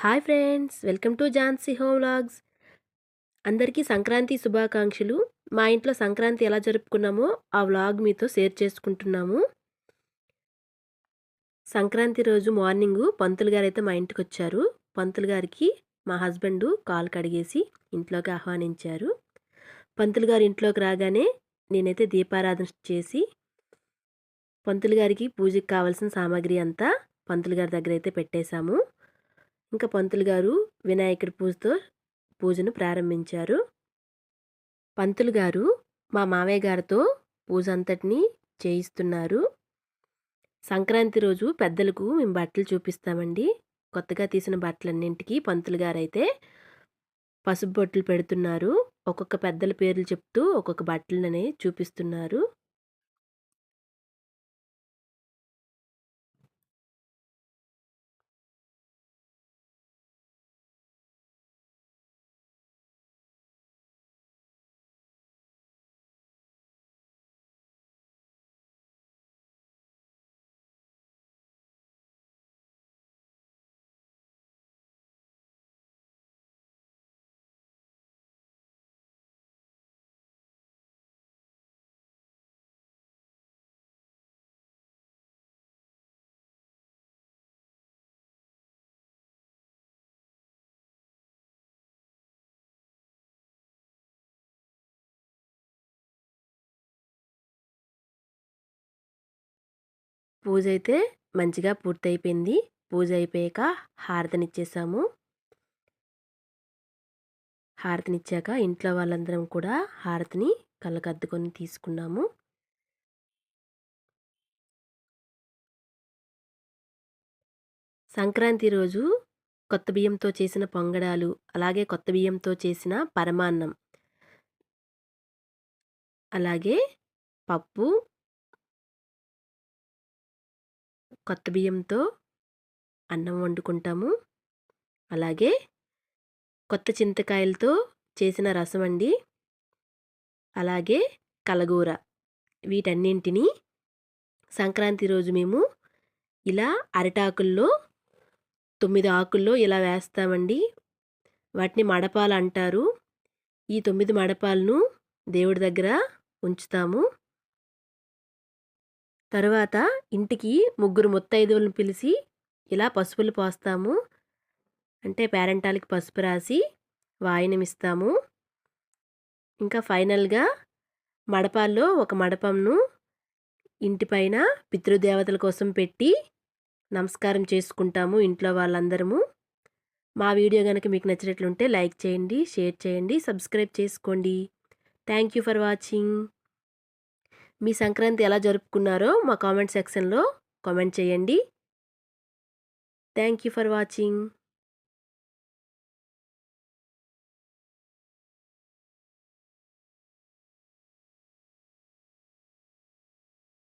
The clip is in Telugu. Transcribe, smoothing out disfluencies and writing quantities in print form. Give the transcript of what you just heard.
Hi friends, welcome to Jhansi home vlogs. అందరికీ సంక్రాంతి శుభాకాంక్షలు. మా ఇంట్లో సంక్రాంతి ఎలా జరుపుకున్నామో ఆ వ్లాగ్ మీతో షేర్ చేసుకుంటున్నాము. సంక్రాంతి రోజు మార్నింగు పంతులు గారైతే మా ఇంటికొచ్చారు. పంతులు గారికి మా హస్బెండు కాలు కడిగేసి ఇంట్లోకి ఆహ్వానించారు. పంతులు గారు ఇంట్లోకి రాగానే నేనైతే దీపారాధన చేసి పంతులు గారికి పూజకి కావాల్సిన సామాగ్రి అంతా పంతులు గారి దగ్గర అయితే పెట్టేశాము. ఇంకా పంతులు గారు వినాయకుడి పూజను ప్రారంభించారు. పంతులు గారు మా మామయ్య గారితో పూజ అంతటిని చేయిస్తున్నారు. సంక్రాంతి రోజు పెద్దలకు మేము బట్టలు చూపిస్తామండి. కొత్తగా తీసిన బట్టలన్నింటికి పంతులు గారైతే పసుపు బొట్లు పెడుతున్నారు. ఒక్కొక్క పెద్దల పేర్లు చెప్తూ ఒక్కొక్క బట్టలని చూపిస్తున్నారు. పూజ అయితే మంచిగా పూర్తయిపోయింది. పూజ అయిపోయాక హారతినిచ్చేసాము. హారతినిచ్చాక ఇంట్లో వాళ్ళందరం కూడా హారతిని కళ్ళకద్దుకొని తీసుకున్నాము. సంక్రాంతి రోజు కొత్త బియ్యంతో చేసిన పొంగడాలు, అలాగే కొత్త బియ్యంతో చేసిన పరమాన్నం, అలాగే పప్పు, కొత్త బియ్యంతో అన్నం వండుకుంటాము. అలాగే కొత్త చింతకాయలతో చేసిన రసం అండి. అలాగే కలగూర. వీటన్నింటినీ సంక్రాంతి రోజు మేము ఇలా అరిటాకుల్లో 9 ఆకుల్లో ఇలా వేస్తామండి. వాటిని మడపాలు అంటారు. ఈ 9 మడపాలను దేవుడి దగ్గర ఉంచుతాము. తరువాత ఇంటికి ముగ్గురు ముత్తైదువులను పిలిచి ఇలా పసుపులు పోస్తాము. అంటే పేరంటాలకి పసుపు రాసి వాయనమిస్తాము. ఇంకా ఫైనల్గా మడపాల్లో ఒక మడపంను ఇంటిపైన పితృదేవతల కోసం పెట్టి నమస్కారం చేసుకుంటాము ఇంట్లో వాళ్ళందరము. మా వీడియో కనుక మీకు నచ్చినట్లుంటే లైక్ చేయండి, షేర్ చేయండి, సబ్స్క్రైబ్ చేసుకోండి. Thank you for watching. మీ సంక్రాంతి ఎలా జరుపుకున్నారో మా కామెంట్ సెక్షన్లో కామెంట్ చేయండి. Thank you for watching.